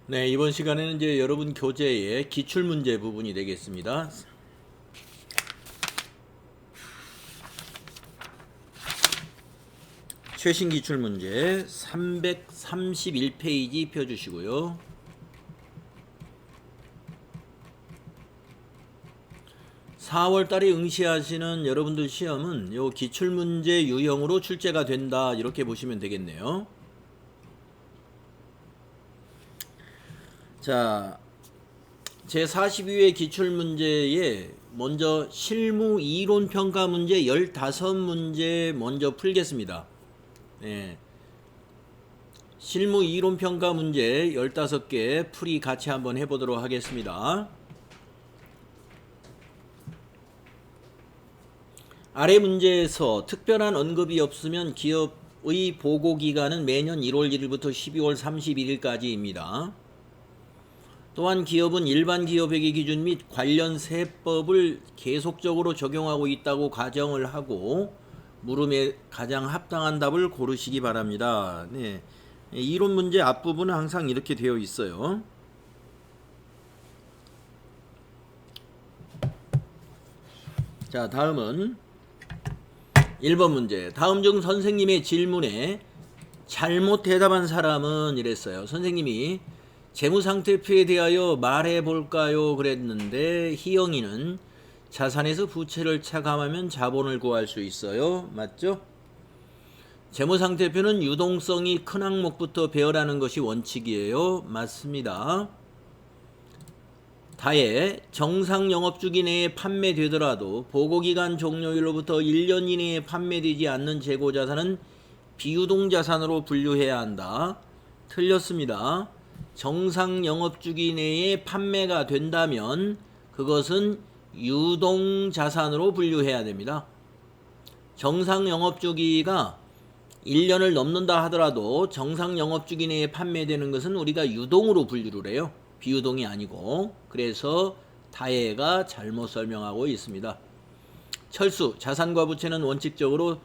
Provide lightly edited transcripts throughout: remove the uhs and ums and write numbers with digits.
네, 이번 시간에는 이제 여러분 교재의 기출문제 부분이 되겠습니다. 최신 기출문제 331페이지 펴주시고요. 4월 달에 응시하시는 여러분들 시험은 요 기출문제 유형으로 출제가 된다, 이렇게 보시면 되겠네요. 자, 제42회 기출문제에 먼저 실무 이론 평가 문제 15문제 먼저 풀겠습니다. 네. 실무 이론 평가 문제 15개 풀이 같이 한번 해보도록 하겠습니다. 아래 문제에서 특별한 언급이 없으면 기업의 보고기간은 매년 1월 1일부터 12월 31일까지입니다. 또한 기업은 일반 기업회계 기준 및 관련 세법을 계속적으로 적용하고 있다고 가정을 하고 물음에 가장 합당한 답을 고르시기 바랍니다. 네. 이론 문제 앞부분은 항상 이렇게 되어 있어요. 자, 다음은 1번 문제. 다음 중 선생님의 질문에 잘못 대답한 사람은 이랬어요. 선생님이 재무상태표에 대하여 말해볼까요? 그랬는데 희영이는 자산에서 부채를 차감하면 자본을 구할 수 있어요. 맞죠? 재무상태표는 유동성이 큰 항목부터 배열하는 것이 원칙이에요. 맞습니다. 다에 정상 영업주기 내에 판매되더라도 보고기간 종료일로부터 1년 이내에 판매되지 않는 재고자산은 비유동자산으로 분류해야 한다. 틀렸습니다. 정상 영업주기 내에 판매가 된다면 그것은 유동자산으로 분류해야 됩니다. 정상 영업주기가 1년을 넘는다 하더라도 정상 영업주기 내에 판매되는 것은 우리가 유동으로 분류를 해요. 비유동이 아니고. 그래서 다혜가 잘못 설명하고 있습니다. 철수, 자산과 부채는 원칙적으로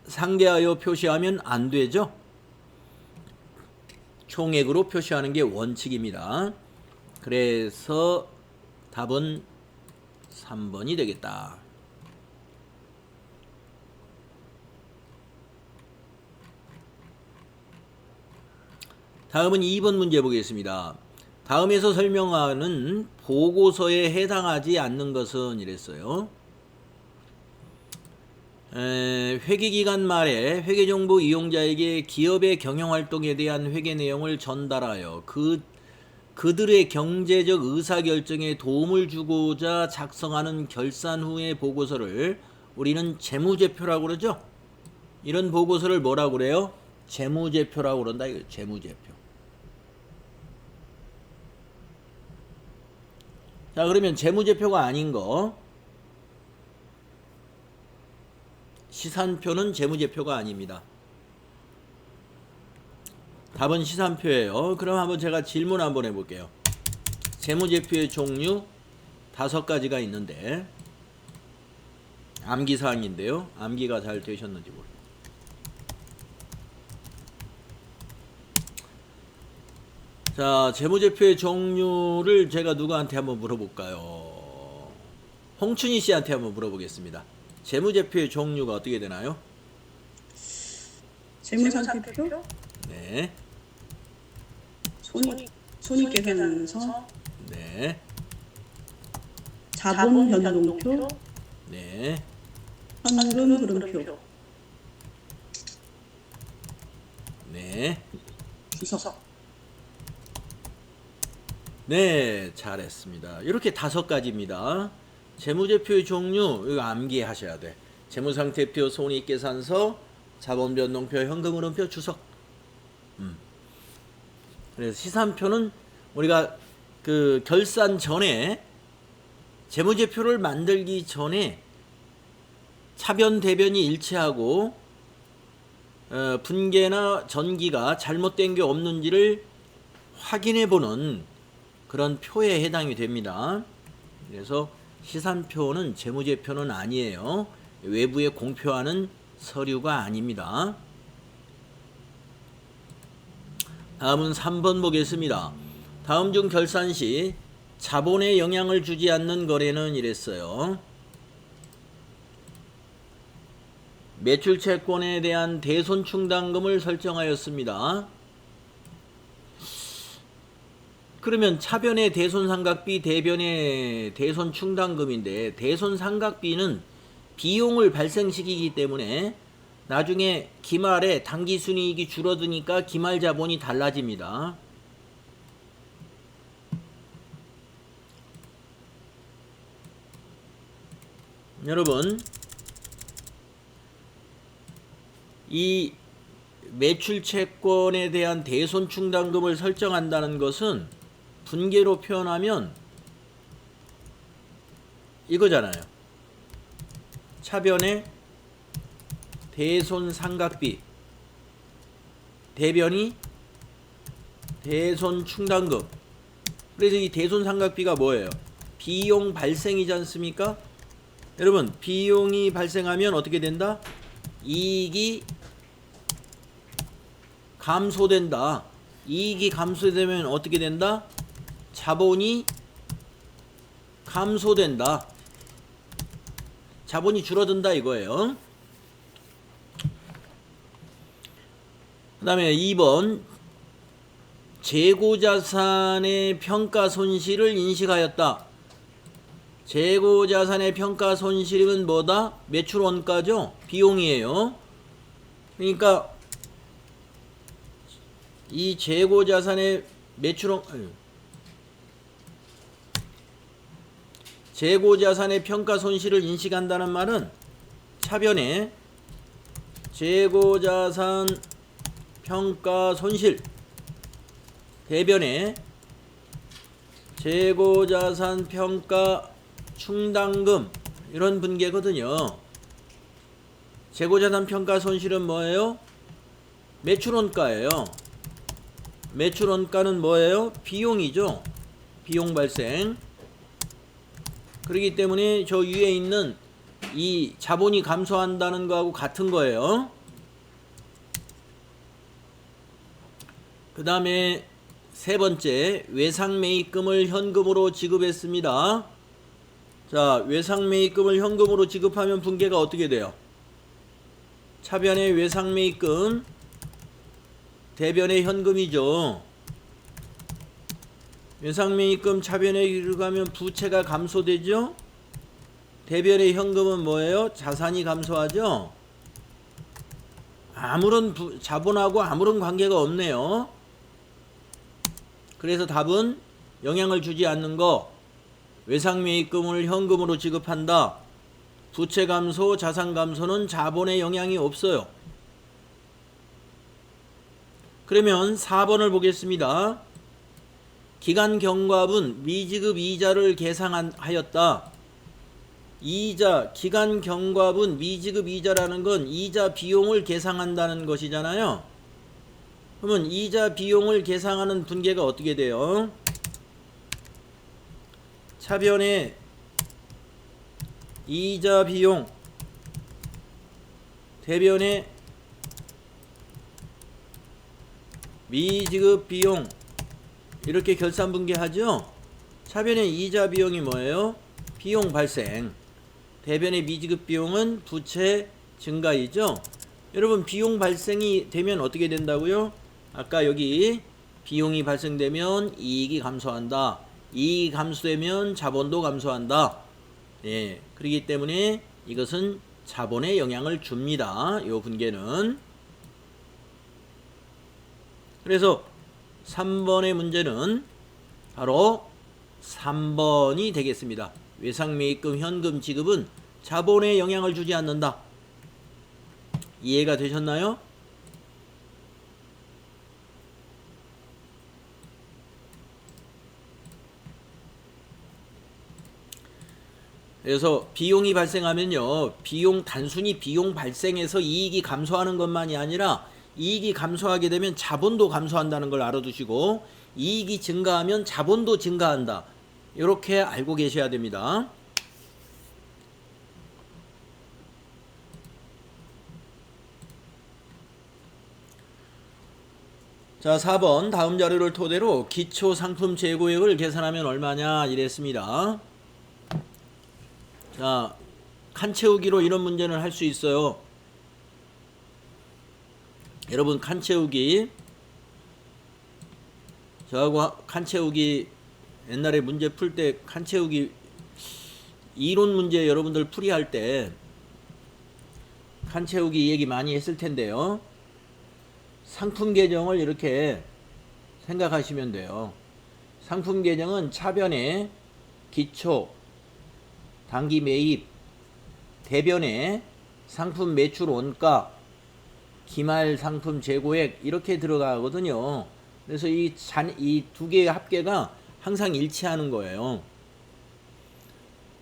상대하여 표시하면 안 되죠. 총액으로 표시하는 게 원칙입니다. 그래서 답은 3번이 되겠다. 다음은 2번 문제 보겠습니다. 다음에서 설명하는 보고서에 해당하지 않는 것은 이랬어요. 회계기간 말에 회계정보 이용자에게 기업의 경영활동에 대한 회계 내용을 전달하여 그들의 경제적 의사결정에 도움을 주고자 작성하는 결산 후의 보고서를 우리는 재무제표라고 그러죠. 이런 보고서를 뭐라고 그래요? 재무제표라고 그런다. 이거 재무제표. 자, 그러면 재무제표가 아닌 거, 시산표는 재무제표가 아닙니다. 답은 시산표예요. 그럼 한번 제가 질문 한번 해볼게요. 재무제표의 종류 5가지가 있는데 암기사항인데요. 암기가 잘 되셨는지 모르겠어요. 자, 재무제표의 종류를 제가 누구한테 한번 물어볼까요? 홍춘희 씨한테 한번 물어보겠습니다. 재무제표의 종류가 어떻게 되나요? 재무상태표, 네, 손익계산서, 네, 자본변동표, 네, 현금흐름표, 네. 주석. 네, 잘했습니다. 이렇게 5가지입니다. 재무제표의 종류, 이거 암기하셔야 돼. 재무상태표, 손익계산서, 자본변동표, 현금흐름표, 주석. 그래서 시산표는 우리가 그 결산 전에 재무제표를 만들기 전에 차변 대변이 일치하고 분계나 전기가 잘못된 게 없는지를 확인해 보는 그런 표에 해당이 됩니다. 그래서 시산표는 재무제표는 아니에요. 외부에 공표하는 서류가 아닙니다. 다음은 3번 보겠습니다. 다음 중 결산 시 자본에 영향을 주지 않는 거래는 이랬어요. 매출 채권에 대한 대손 충당금을 설정하였습니다. 그러면 차변의 대손상각비, 대변의 대손충당금인데 대손상각비는 비용을 발생시키기 때문에 나중에 기말에 당기순이익이 줄어드니까 기말자본이 달라집니다. 여러분, 이 매출채권에 대한 대손충당금을 설정한다는 것은 분계로 표현하면 이거잖아요. 차변의 대손상각비, 대변이 대손충당금. 그래서 이 대손상각비가 뭐예요? 비용 발생이지 않습니까? 여러분, 비용이 발생하면 어떻게 된다? 이익이 감소된다. 이익이 감소되면 어떻게 된다? 자본이 감소된다. 자본이 줄어든다 이거예요. 그 다음에 2번 재고자산의 평가손실을 인식하였다. 재고자산의 평가손실은 뭐다? 매출원가죠? 비용이에요. 그러니까 이 재고자산의 재고자산의 평가손실을 인식한다는 말은 차변에 재고자산 평가손실, 대변에 재고자산 평가 충당금, 이런 분계거든요. 재고자산 평가손실은 뭐예요? 매출원가예요. 매출원가는 뭐예요? 비용이죠. 비용 발생. 그렇기 때문에 저 위에 있는 이 자본이 감소한다는 거하고 같은 거예요. 그 다음에 세 번째, 외상매입금을 현금으로 지급했습니다. 자, 외상매입금을 현금으로 지급하면 분계가 어떻게 돼요? 차변의 외상매입금, 대변의 현금이죠. 외상매입금 차변에 들어가면 부채가 감소되죠. 대변의 현금은 뭐예요? 자산이 감소하죠. 아무런 자본하고 아무런 관계가 없네요. 그래서 답은 영향을 주지 않는 거, 외상매입금을 현금으로 지급한다. 부채 감소, 자산 감소는 자본에 영향이 없어요. 그러면 4번을 보겠습니다. 기간 경과분 미지급 이자를 계상하였다. 이자, 기간 경과분 미지급 이자라는 건 이자 비용을 계상한다는 것이잖아요. 그러면 이자 비용을 계상하는 분계가 어떻게 돼요? 차변에 이자 비용, 대변에 미지급 비용, 이렇게 결산 분계하죠. 차변의 이자 비용이 뭐예요? 비용 발생. 대변의 미지급 비용은 부채 증가이죠. 여러분, 비용 발생이 되면 어떻게 된다고요? 아까 여기 비용이 발생되면 이익이 감소한다. 이익이 감소되면 자본도 감소한다. 예, 그렇기 때문에 이것은 자본에 영향을 줍니다. 요 분계는. 그래서 3번의 문제는 바로 3번이 되겠습니다. 외상매입금 현금 지급은 자본에 영향을 주지 않는다. 이해가 되셨나요? 그래서 비용이 발생하면요, 단순히 비용 발생해서 이익이 감소하는 것만이 아니라 이익이 감소하게 되면 자본도 감소한다는 걸 알아두시고, 이익이 증가하면 자본도 증가한다. 이렇게 알고 계셔야 됩니다. 자, 4번 다음 자료를 토대로 기초 상품 재고액을 계산하면 얼마냐 이랬습니다. 자, 칸 채우기로 이런 문제는 할 수 있어요. 여러분 칸 채우기, 저하고 칸 채우기 옛날에 문제 풀 때 칸 채우기 이론 문제 여러분들 풀이할 때 칸 채우기 얘기 많이 했을 텐데요. 상품 계정을 이렇게 생각하시면 돼요. 상품 계정은 차변에 기초, 단기 매입, 대변에 상품 매출 원가, 기말 상품 재고액 이렇게 들어가거든요. 그래서 이 두 개의 합계가 항상 일치하는 거예요.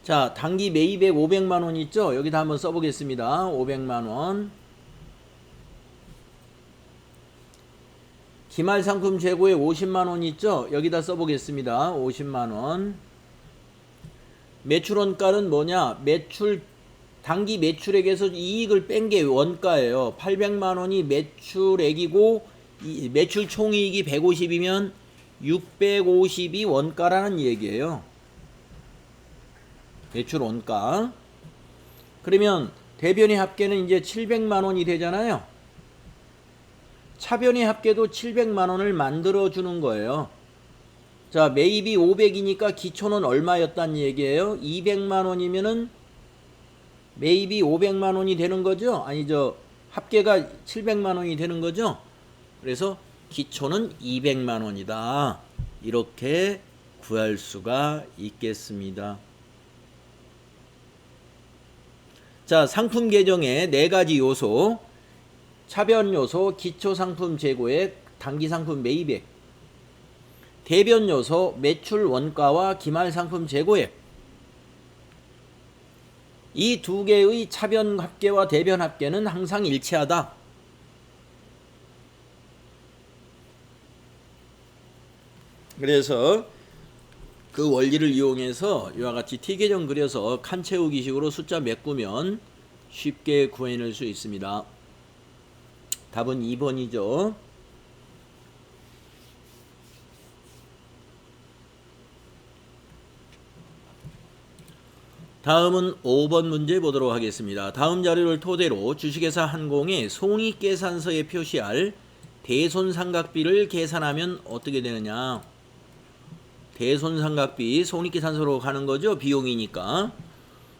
자, 단기 매입액 500만 원 있죠? 여기다 한번 써보겠습니다. 500만 원. 기말 상품 재고액 50만 원 있죠? 여기다 써보겠습니다. 50만 원. 매출 원가는 뭐냐? 단기 매출액에서 이익을 뺀 게 원가예요. 800만 원이 매출액이고 매출 총이익이 150이면 650이 원가라는 얘기예요. 매출 원가. 그러면 대변의 합계는 이제 700만 원이 되잖아요. 차변의 합계도 700만 원을 만들어 주는 거예요. 자, 매입이 500이니까 기초는 얼마였단 얘기예요? 200만 원이면은 매입이 500만 원이 되는 거죠? 아니죠. 합계가 700만 원이 되는 거죠? 그래서 기초는 200만 원이다. 이렇게 구할 수가 있겠습니다. 자, 상품 계정의 4가지 요소. 차변 요소, 기초 상품 재고액, 단기 상품 매입액. 대변 요소, 매출 원가와 기말 상품 재고액. 이 두 개의 차변 합계와 대변 합계는 항상 일치하다. 그래서 그 원리를 이용해서 이와 같이 T계정 그려서 칸 채우기식으로 숫자 메꾸면 쉽게 구해낼 수 있습니다. 답은 2번이죠. 다음은 5번 문제 보도록 하겠습니다. 다음 자료를 토대로 주식회사 한공의 손익계산서에 표시할 대손상각비를 계산하면 어떻게 되느냐. 대손상각비 손익계산서로 가는 거죠. 비용이니까.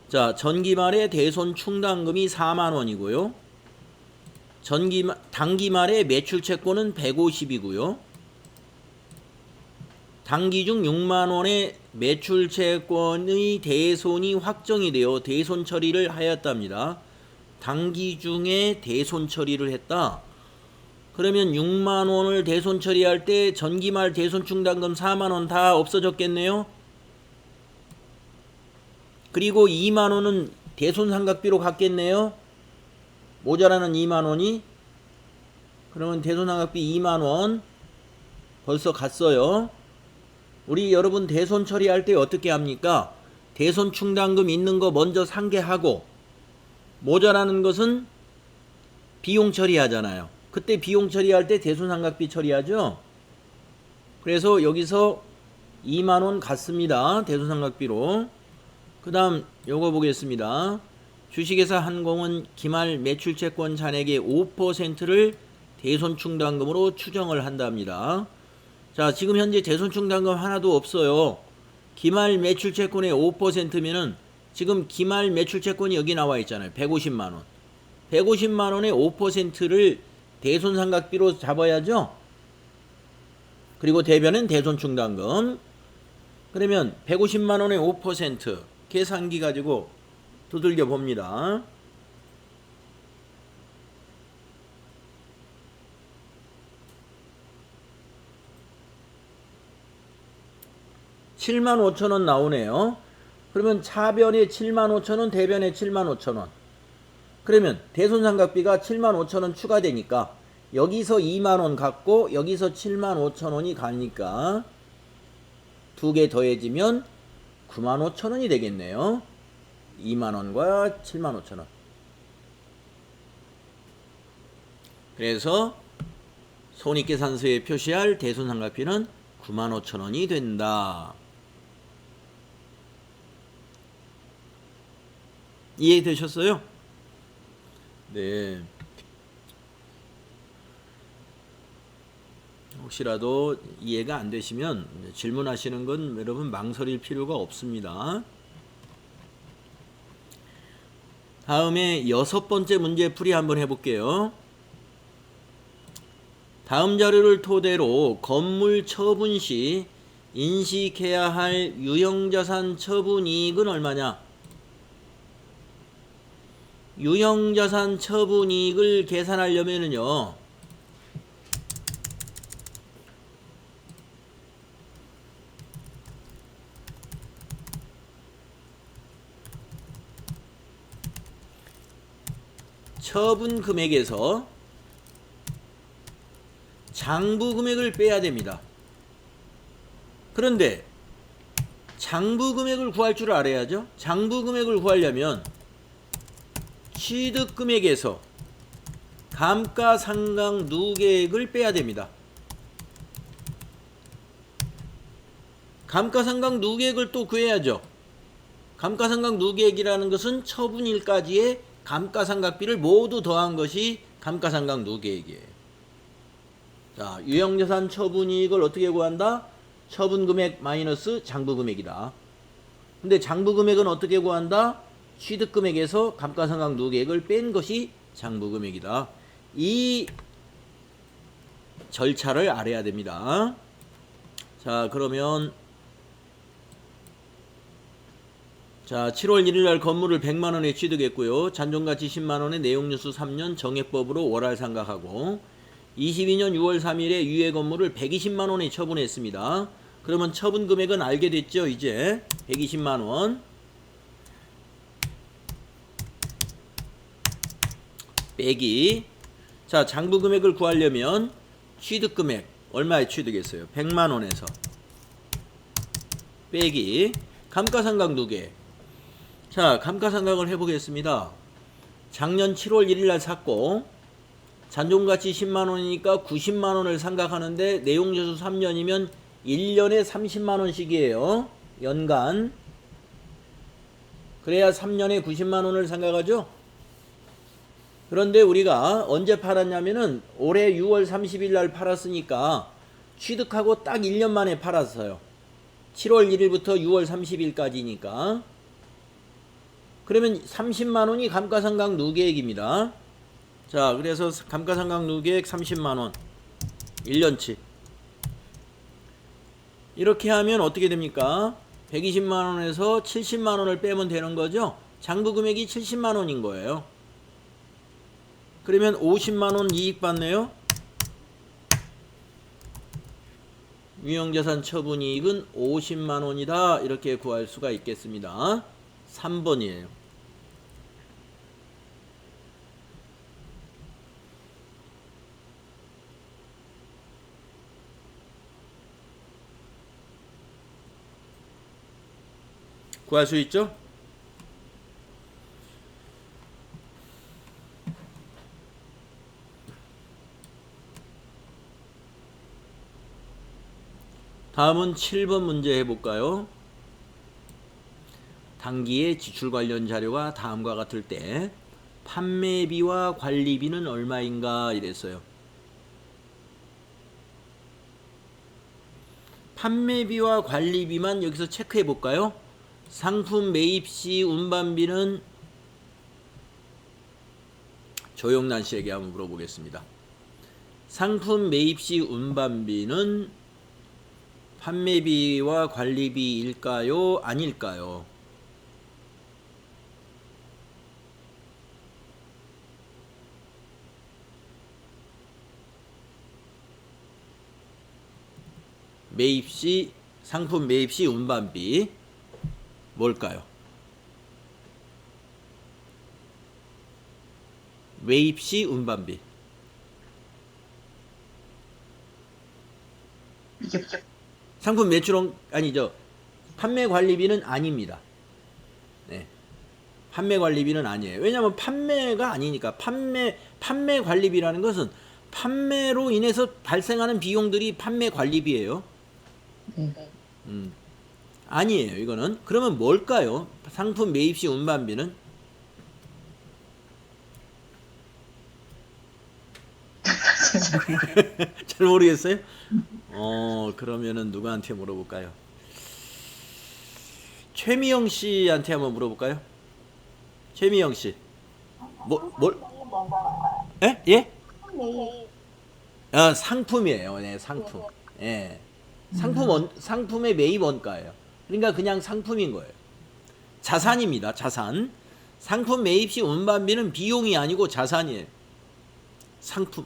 자, 전기말에 대손충당금이 4만 원이고요. 단기말에 매출채권은 150이고요. 단기 중 6만 원의 매출채권의 대손이 확정이 되어 대손 처리를 하였답니다. 단기 중에 대손 처리를 했다. 그러면 6만 원을 대손 처리할 때 전기말 대손충당금 4만 원 다 없어졌겠네요. 그리고 2만 원은 대손상각비로 갔겠네요. 모자라는 2만 원이. 그러면 대손상각비 2만 원 벌써 갔어요. 우리 여러분 대손 처리할 때 어떻게 합니까? 대손 충당금 있는 거 먼저 상계하고 모자라는 것은 비용 처리하잖아요. 그때 비용 처리할 때 대손상각비 처리하죠. 그래서 여기서 2만 원 갔습니다. 대손상각비로. 그 다음 요거 보겠습니다. 주식회사 한공은 기말 매출채권 잔액의 5%를 대손충당금으로 추정을 한답니다. 자, 지금 현재 대손충당금 하나도 없어요. 기말 매출채권의 5%면은 지금 기말 매출채권이 여기 나와 있잖아요. 150만 원. 150만 원의 5%를 대손상각비로 잡아야죠. 그리고 대변은 대손충당금. 그러면 150만 원의 5% 계산기 가지고 두들겨 봅니다. 75,000원 나오네요. 그러면 차변에 75,000원, 대변에 75,000원. 그러면 대손상각비가 75,000원 추가되니까 여기서 2만원 갖고 여기서 75,000원이 가니까 두 개 더해지면 95,000원이 되겠네요. 2만원과 75,000원. 그래서 손익계산서에 표시할 대손상각비는 95,000원이 된다. 이해되셨어요? 네. 혹시라도 이해가 안 되시면 질문하시는 건 여러분 망설일 필요가 없습니다. 다음에 6번째 문제 풀이 한번 해볼게요. 다음 자료를 토대로 건물 처분 시 인식해야 할 유형자산 처분이익은 얼마냐? 유형자산 처분이익을 계산하려면은요, 처분 금액에서 장부 금액을 빼야 됩니다. 그런데 장부 금액을 구할 줄 알아야죠. 장부 금액을 구하려면 취득 금액에서 감가상각 누계액을 빼야 됩니다. 감가상각 누계액을 또 구해야죠. 감가상각 누계액이라는 것은 처분일까지의 감가상각비를 모두 더한 것이 감가상각 누계액이에요. 자, 유형자산 처분이익을 어떻게 구한다? 처분금액 마이너스 장부금액이다. 근데 장부금액은 어떻게 구한다? 취득금액에서 감가상각 누계액을 뺀 것이 장부금액이다. 이 절차를 알아야 됩니다. 자, 그러면 자, 7월 1일 날 건물을 100만 원에 취득했고요. 잔존가치 10만 원에 내용연수 3년 정액법으로 월할 상각하고 22년 6월 3일에 유해 건물을 120만 원에 처분했습니다. 그러면 처분 금액은 알게 됐죠, 이제. 120만 원. 빼기. 자, 장부 금액을 구하려면 취득 금액 얼마에 취득했어요? 100만 원에서 빼기 감가상각 누계. 자, 감가상각을 해보겠습니다. 작년 7월 1일 날 샀고 잔존가치 10만 원이니까 90만 원을 상각하는데 내용연수 3년이면 1년에 30만 원씩이에요. 연간. 그래야 3년에 90만 원을 상각하죠. 그런데 우리가 언제 팔았냐면은 올해 6월 30일 날 팔았으니까 취득하고 딱 1년 만에 팔았어요. 7월 1일부터 6월 30일까지니까. 그러면 30만 원이 감가상각 누계액입니다. 자, 그래서 감가상각 누계액 30만 원. 1년치. 이렇게 하면 어떻게 됩니까? 120만 원에서 70만 원을 빼면 되는 거죠. 장부 금액이 70만 원인 거예요. 그러면 50만 원 이익 받네요. 유형자산 처분이익은 50만 원이다. 이렇게 구할 수가 있겠습니다. 3번이에요. 구할 수 있죠? 다음은 7번 문제 해볼까요? 당기의 지출 관련 자료가 다음과 같을 때 판매비와 관리비는 얼마인가 이랬어요. 판매비와 관리비만 여기서 체크해 볼까요? 상품 매입 시 운반비는 조영란 씨에게 한번 물어보겠습니다. 상품 매입 시 운반비는 판매비와 관리비일까요? 아닐까요? 매입 시 상품 매입 시 운반비 뭘까요? 매입 시 운반비. 상품 매출원 아니죠. 판매 관리비는 아닙니다. 네. 판매 관리비는 아니에요. 왜냐하면 판매가 아니니까 판매 관리비라는 것은 판매로 인해서 발생하는 비용들이 판매 관리비예요. 네. 아니에요. 이거는. 그러면 뭘까요? 상품 매입 시 운반비는? 잘 모르겠어요? 그러면은 누구한테 물어볼까요? 최미영 씨한테 한번 물어볼까요? 최미영 씨. 예? 예? 상품이에요. 네, 상품. 예. 상품의 매입 원가예요. 그러니까 그냥 상품인 거예요. 자산입니다. 자산. 상품 매입 시 운반비는 비용이 아니고 자산이에요. 상품.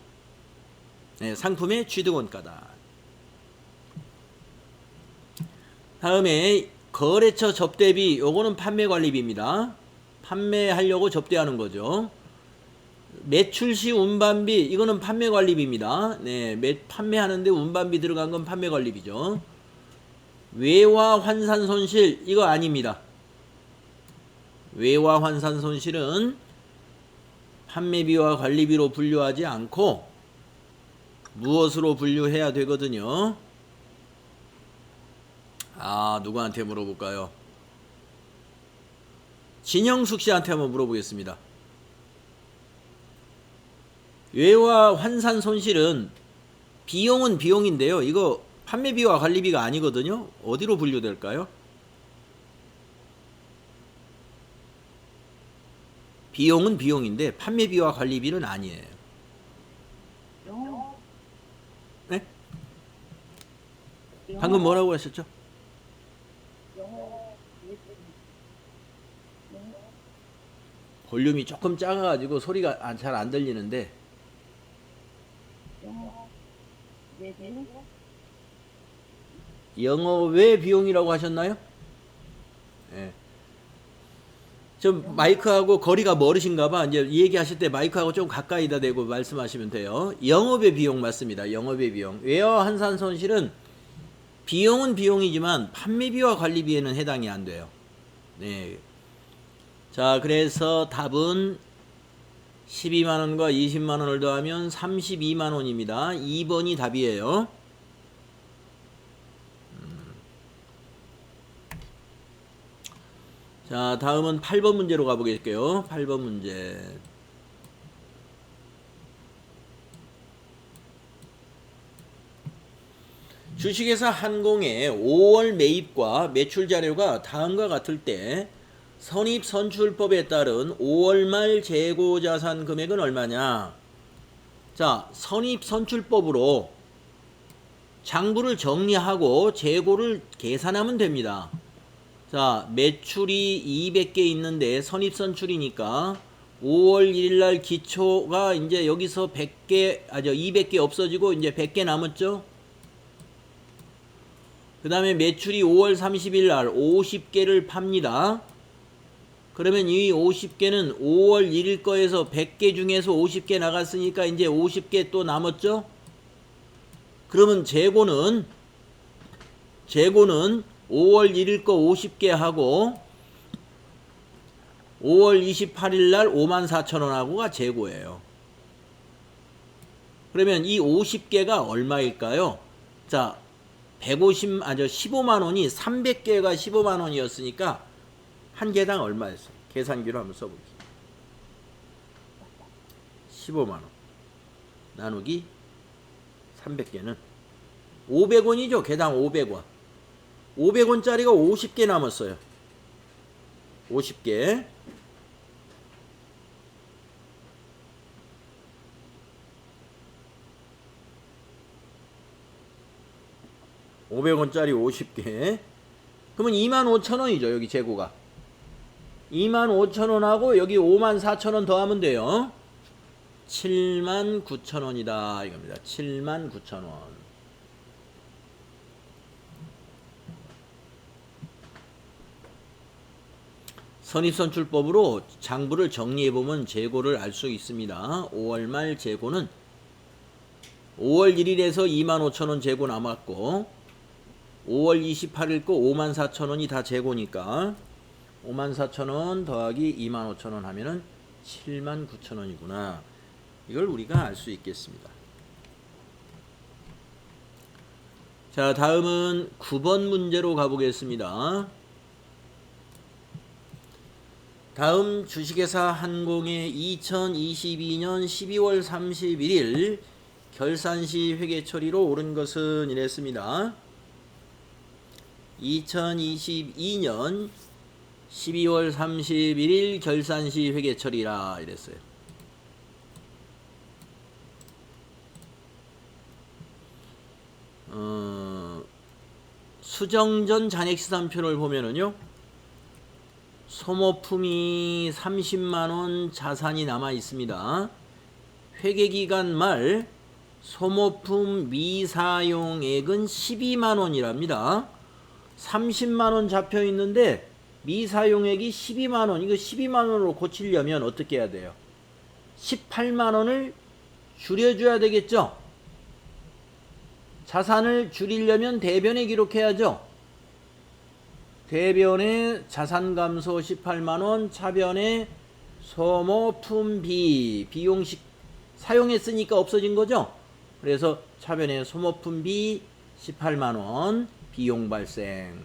네, 상품의 취득 원가다. 다음에 거래처 접대비, 요거는 판매 관리비입니다. 판매하려고 접대하는 거죠. 매출 시 운반비, 이거는 판매 관리비입니다. 네, 판매하는데 운반비 들어간 건 판매 관리비죠. 외화 환산 손실, 이거 아닙니다. 외화 환산 손실은 판매비와 관리비로 분류하지 않고 무엇으로 분류해야 되거든요. 누구한테 물어볼까요? 진영숙 씨한테 한번 물어보겠습니다. 외화 환산 손실은 비용은 비용인데요. 이거 판매비와 관리비가 아니거든요. 어디로 분류될까요? 비용은 비용인데 판매비와 관리비는 아니에요. 네? 방금 뭐라고 하셨죠? 볼륨이 조금 작아가지고 소리가 잘 안 들리는데. 영업외 비용이라고 하셨나요? 예. 좀 마이크하고 거리가 멀으신가 봐. 이제 얘기하실 때 마이크하고 좀 가까이다 대고 말씀하시면 돼요. 영업외 비용 맞습니다. 영업외 비용. 외화 환산 손실은 비용은 비용이지만 판매비와 관리비에는 해당이 안 돼요. 네. 자, 그래서 답은 12만원과 20만원을 더하면 32만원입니다. 2번이 답이에요. 자, 다음은 8번 문제로 가보겠게요. 8번 문제. 주식회사 한공의 5월 매입과 매출 자료가 다음과 같을 때 선입선출법에 따른 5월 말 재고자산 금액은 얼마냐? 자, 선입선출법으로 장부를 정리하고 재고를 계산하면 됩니다. 자, 매출이 200개 있는데 선입선출이니까 5월 1일 날 기초가 이제 여기서 200개 없어지고 이제 100개 남았죠? 그 다음에 매출이 5월 30일 날 50개를 팝니다. 그러면 이 50개는 5월 1일 거에서 100개 중에서 50개 나갔으니까 이제 50개 또 남았죠? 그러면 재고는 5월 1일 거 50개 하고 5월 28일 날 54,000원 하고가 재고예요. 그러면 이 50개가 얼마일까요? 자, 15만 원이 300개가 15만 원이었으니까 한 개당 얼마였어요? 계산기로 한번 써보겠습니다. 15만 원 나누기 300개는 500원이죠. 개당 500원. 500원짜리가 50개 남았어요. 50개. (500원짜리) 50개. 그러면 25,000원이죠. 여기 재고가 25,000원하고 여기 54,000원 더하면 돼요. 79,000원이다 이겁니다. 79,000원. 선입선출법으로 장부를 정리해보면 재고를 알 수 있습니다. 5월 말 재고는 5월 1일에서 25,000원 재고 남았고 5월 28일 거 54,000원이 다 재고니까 54,000원 더하기 25,000원 하면은 79,000원이구나. 이걸 우리가 알 수 있겠습니다. 자, 다음은 9번 문제로 가보겠습니다. 다음 주식회사 한공의 2022년 12월 31일 결산시 회계 처리로 옳은 것은 이랬습니다. 2022년 12월 31일 결산시 회계 처리라 이랬어요. 수정전 잔액시산표를 보면은요, 소모품이 30만원 자산이 남아 있습니다. 회계기간 말 소모품 미사용액은 12만원이랍니다. 30만원 잡혀 있는데 미사용액이 12만원, 이거 12만원으로 고치려면 어떻게 해야 돼요? 18만원을 줄여줘야 되겠죠? 자산을 줄이려면 대변에 기록해야죠. 대변에 자산 감소 18만원, 차변에 소모품비, 비용식 사용했으니까 없어진 거죠. 그래서 차변에 소모품비 18만원, 비용 발생.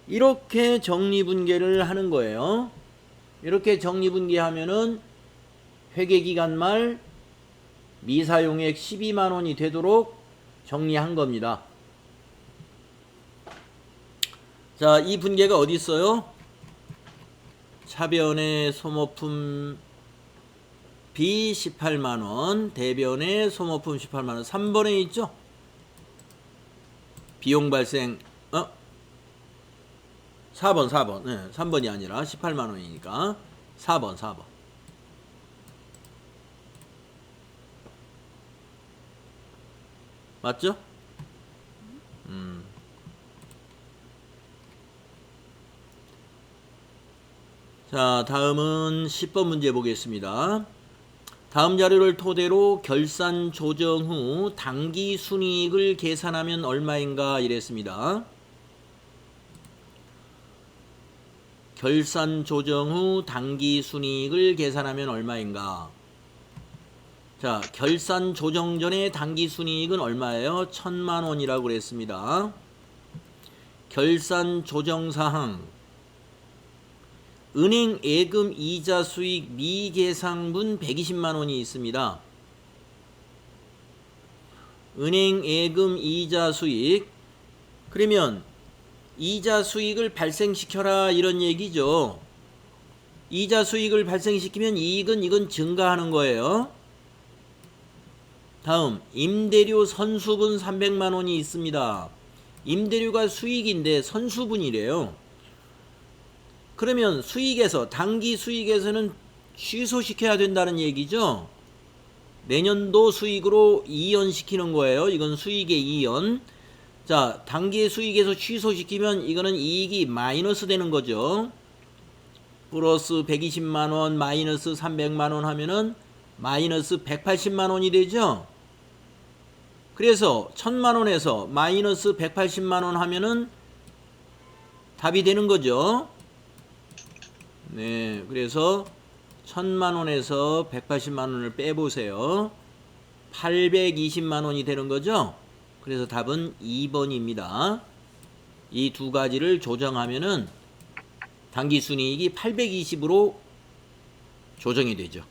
이렇게 정리분계를 하는 거예요. 이렇게 정리분계하면은 회계기간 말 미사용액 12만원이 되도록 정리한 겁니다. 자, 이 분계가 어디 있어요? 차변에 소모품 비 18만원, 대변에 소모품 18만원, 3번에 있죠? 비용 발생, 4번. 네, 3번이 아니라 18만원이니까 4번. 맞죠? 자, 다음은 10번 문제 보겠습니다. 다음 자료를 토대로 결산 조정 후 당기 순이익을 계산하면 얼마인가 이랬습니다. 결산 조정 후 당기 순이익을 계산하면 얼마인가? 자, 결산 조정 전에 당기 순이익은 얼마예요? 1000만원이라고 그랬습니다. 결산 조정 사항 은행 예금 이자 수익 미계상분 120만원이 있습니다. 은행 예금 이자 수익, 그러면 이자 수익을 발생시켜라 이런 얘기죠. 이자 수익을 발생시키면 이익은 이건 증가하는 거예요. 다음 임대료 선수분 300만원이 있습니다. 임대료가 수익인데 선수분이래요. 그러면 수익에서, 당기 수익에서는 취소시켜야 된다는 얘기죠. 내년도 수익으로 이연시키는 거예요. 이건 수익의 이연. 자, 당기의 수익에서 취소시키면 이거는 이익이 마이너스 되는 거죠. 플러스 120만원 마이너스 300만원 하면은 마이너스 180만원이 되죠. 그래서 1000만원에서 마이너스 180만원 하면은 답이 되는 거죠. 네, 그래서 1000만원에서 180만원을 빼보세요. 820만원이 되는 거죠. 그래서 답은 2번입니다. 이 두 가지를 조정하면은 당기순이익이 820으로 조정이 되죠.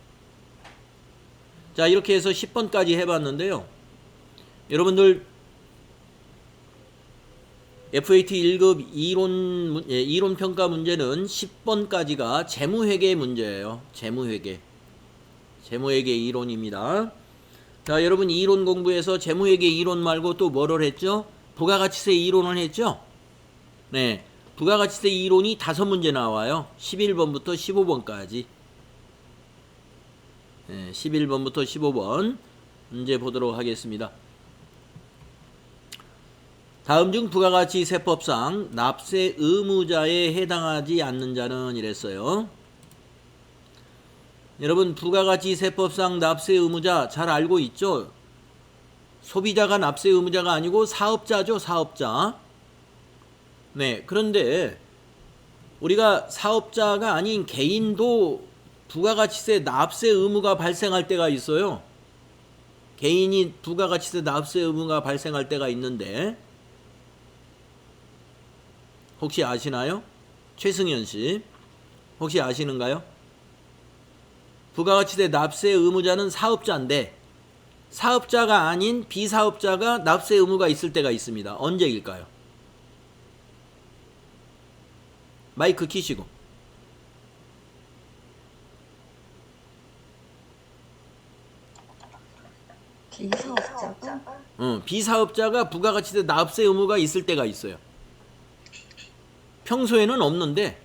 자, 이렇게 해서 10번까지 해봤는데요. 여러분들 FAT 1급 이론 평가 문제는 10번까지가 재무회계 문제예요. 재무회계 이론입니다. 자, 여러분 이론 공부에서 재무회계 이론 말고 또 뭐를 했죠? 부가가치세 이론을 했죠? 네, 부가가치세 이론이 5문제 나와요. 11번부터 15번까지. 네, 11번부터 15번 문제 보도록 하겠습니다. 다음 중 부가가치세법상 납세 의무자에 해당하지 않는 자는 이랬어요. 여러분 부가가치세법상 납세 의무자 잘 알고 있죠? 소비자가 납세 의무자가 아니고 사업자죠, 사업자. 네, 그런데 우리가 사업자가 아닌 개인도 부가가치세 납세 의무가 발생할 때가 있어요. 개인이 부가가치세 납세 의무가 발생할 때가 있는데 혹시 아시나요? 최승현 씨 혹시 아시는가요? 부가가치세 납세 의무자는 사업자인데 사업자가 아닌 비사업자가 납세 의무가 있을 때가 있습니다. 언제일까요? 마이크 키시고. 비사업자가? 비사업자가 부가가치세 납세 의무가 있을 때가 있어요. 평소에는 없는데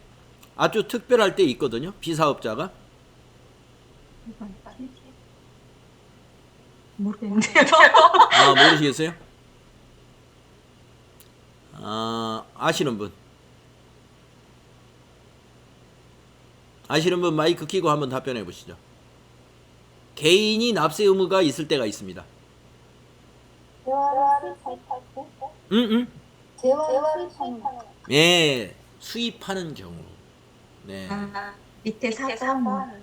아주 특별할 때 있거든요. 비사업자가. 모르겠네요. 아, 모르시겠어요? 아시는 분? 아시는 분 마이크 켜고 한번 답변해 보시죠. 개인이 납세 의무가 있을 때가 있습니다. 재화를 수입할 때? 응? 재화를 수입하는 예, 수입하는 경우. 네. 밑에 사건.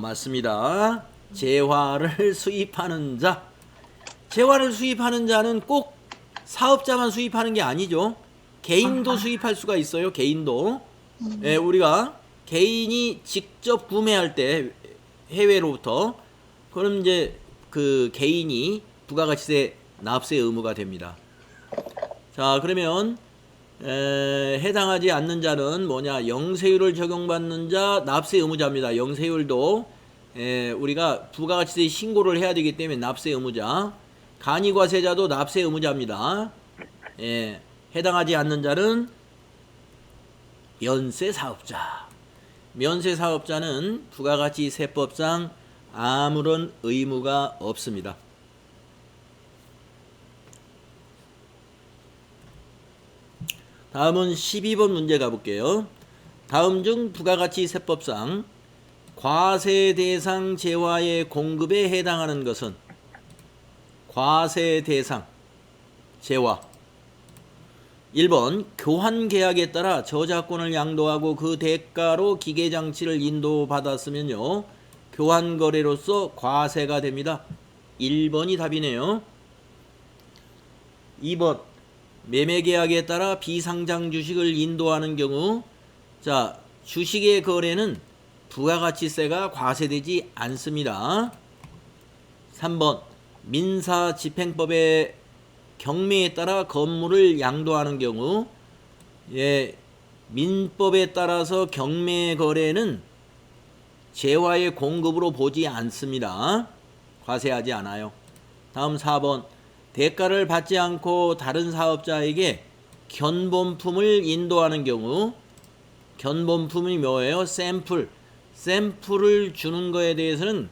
맞습니다. 재화를 수입하는 자. 재화를 수입하는 자는 꼭 사업자만 수입하는 게 아니죠. 개인도 수입할 수가 있어요. 개인도. 예, 우리가 개인이 직접 구매할 때 해외로부터 그럼 이제 그 개인이 부가가치세 납세 의무가 됩니다. 자, 그러면 해당하지 않는 자는 뭐냐? 영세율을 적용받는 자 납세 의무자입니다. 영세율도 우리가 부가가치세 신고를 해야 되기 때문에 납세 의무자. 간이과세자도 납세 의무자입니다. 해당하지 않는 자는 면세사업자. 면세사업자는 부가가치세법상 아무런 의무가 없습니다. 다음은 12번 문제 가볼게요. 다음 중 부가가치세법상 과세 대상 재화의 공급에 해당하는 것은 과세 대상 재화 1번 교환 계약에 따라 저작권을 양도하고 그 대가로 기계장치를 인도받았으면요 교환 거래로서 과세가 됩니다. 1번이 답이네요. 2번 매매 계약에 따라 비상장 주식을 인도하는 경우 자 주식의 거래는 부가가치세가 과세되지 않습니다. 3번 민사집행법의 경매에 따라 건물을 양도하는 경우 민법에 따라서 경매 거래는 재화의 공급으로 보지 않습니다. 과세하지 않아요. 다음 4번 대가를 받지 않고 다른 사업자에게 견본품을 인도하는 경우 견본품이 뭐예요? 샘플을 주는 거에 대해서는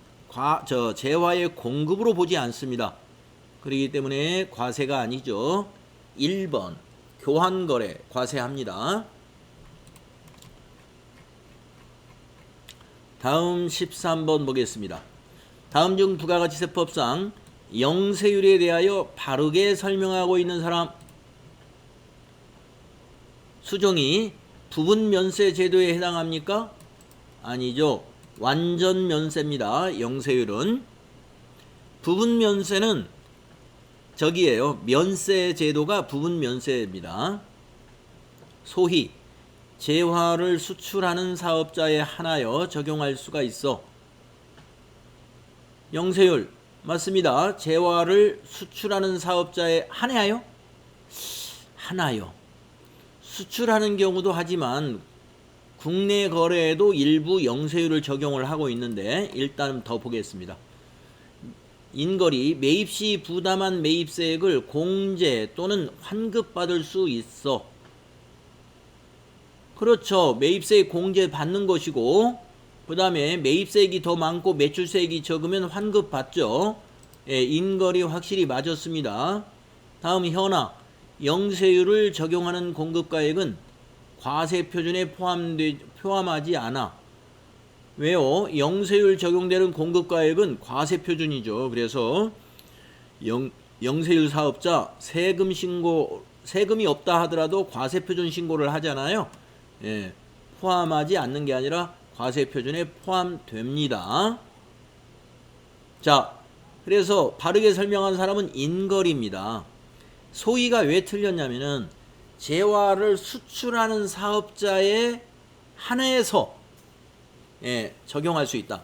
재화의 공급으로 보지 않습니다. 그렇기 때문에 과세가 아니죠. 1번 교환거래 과세합니다. 다음 13번 보겠습니다. 다음 중 부가가치세법상 영세율에 대하여 바르게 설명하고 있는 사람 수정이 부분 면세 제도에 해당합니까? 아니죠. 완전 면세입니다. 영세율은 부분 면세는 저기에요. 면세 제도가 부분 면세입니다. 소위 재화를 수출하는 사업자에 한하여 적용할 수가 있어. 영세율 맞습니다. 재화를 수출하는 사업자에 한하여? 한하여. 수출하는 경우도 하지만 국내 거래에도 일부 영세율을 적용을 하고 있는데 일단 더 보겠습니다. 인거리 매입 시 부담한 매입세액을 공제 또는 환급받을 수 있어. 그렇죠. 매입세액 공제 받는 것이고 그 다음에 매입세액이 더 많고 매출세액이 적으면 환급받죠. 인거리 확실히 맞았습니다. 다음 현황 영세율을 적용하는 공급가액은 과세표준에 포함하지 않아. 왜요? 영세율 적용되는 공급가액은 과세표준이죠. 그래서 영세율 사업자 세금이 없다 하더라도 과세표준 신고를 하잖아요. 포함하지 않는 게 아니라 과세표준에 포함됩니다. 자, 그래서 바르게 설명한 사람은 인걸입니다. 소위가 왜 틀렸냐면은 재화를 수출하는 사업자에 한해서 적용할 수 있다.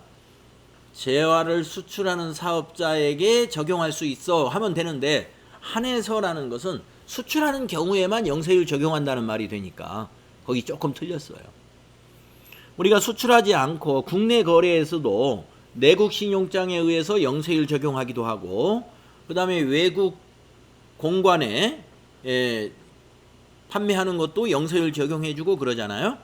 재화를 수출하는 사업자에게 적용할 수 있어 하면 되는데, 한해서라는 것은 수출하는 경우에만 영세율 적용한다는 말이 되니까 거기 조금 틀렸어요. 우리가 수출하지 않고 국내 거래에서도 내국 신용장에 의해서 영세율 적용하기도 하고, 그 다음에 외국 공관에 판매하는 것도 영세율 적용해주고 그러잖아요.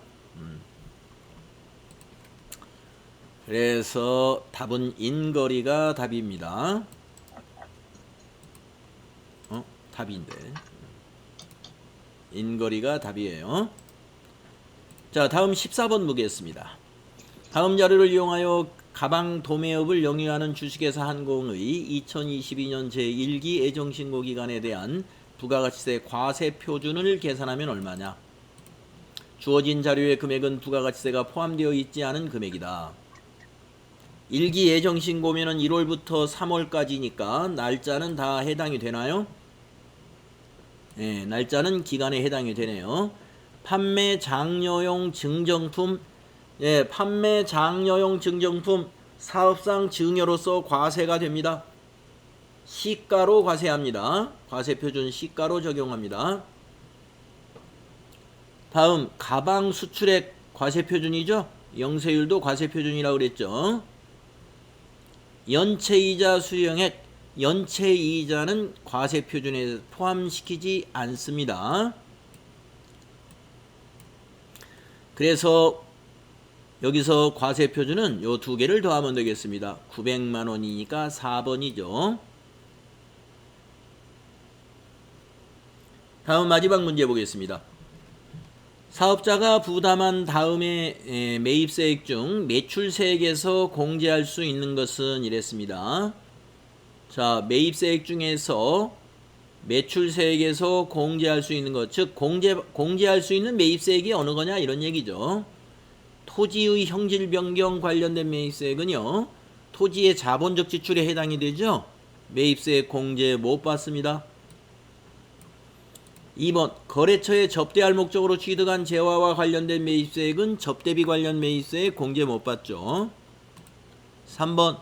그래서 답은 인거리가 답입니다. 답인데 인거리가 답이에요. 자, 다음 14번 보겠습니다. 다음 자료를 이용하여 가방 도매업을 영위하는 주식회사 한공의 2022년 제1기 애정신고 기간에 대한 부가가치세 과세 표준을 계산하면 얼마냐? 주어진 자료의 금액은 부가가치세가 포함되어 있지 않은 금액이다. 1기 예정신고면은 1월부터 3월까지니까 날짜는 다 해당이 되나요? 네, 날짜는 기간에 해당이 되네요. 판매 장려용 증정품, 판매 장려용 증정품 사업상 증여로서 과세가 됩니다. 시가로 과세합니다. 과세표준 시가로 적용합니다. 다음 가방 수출액 과세표준이죠. 영세율도 과세표준이라고 그랬죠. 연체이자 수령액, 연체이자는 과세표준에 포함시키지 않습니다. 그래서 여기서 과세표준은 요 두 개를 더하면 되겠습니다. 900만 원이니까 4번이죠. 다음 마지막 문제 보겠습니다. 사업자가 부담한 다음에 매입세액 중 매출세액에서 공제할 수 있는 것은 이랬습니다. 자, 매입세액 중에서 매출세액에서 공제할 수 있는 것, 즉 공제할 수 있는 매입세액이 어느 거냐 이런 얘기죠. 토지의 형질 변경 관련된 매입세액은요, 토지의 자본적 지출에 해당이 되죠. 매입세액 공제 못 받습니다. 2번 거래처에 접대할 목적으로 취득한 재화와 관련된 매입세액은 접대비 관련 매입세액 공제 못 받죠. 3번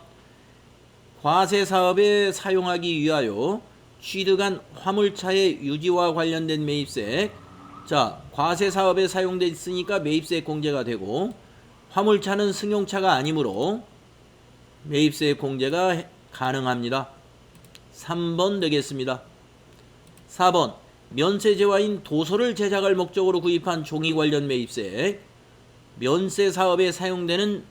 과세사업에 사용하기 위하여 취득한 화물차의 유지와 관련된 매입세액, 자, 과세사업에 사용됐으니까 매입세액 공제가 되고, 화물차는 승용차가 아니므로 매입세액 공제가 가능합니다. 3번 되겠습니다. 4번 면세재화인 도서를 제작할 목적으로 구입한 종이 관련 매입세액, 면세사업에 사용되는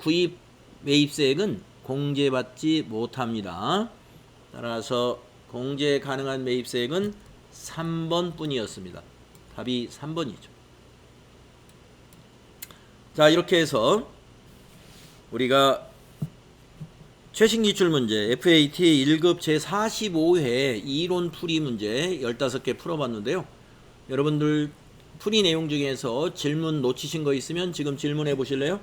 구입 매입세액은 공제받지 못합니다. 따라서 공제 가능한 매입세액은 3번 뿐이었습니다. 답이 3번이죠. 자, 이렇게 해서 우리가 최신기출문제 FAT 1급 제45회 이론 풀이 문제 15개 풀어봤는데요. 여러분들 풀이 내용 중에서 질문 놓치신 거 있으면 지금 질문해 보실래요?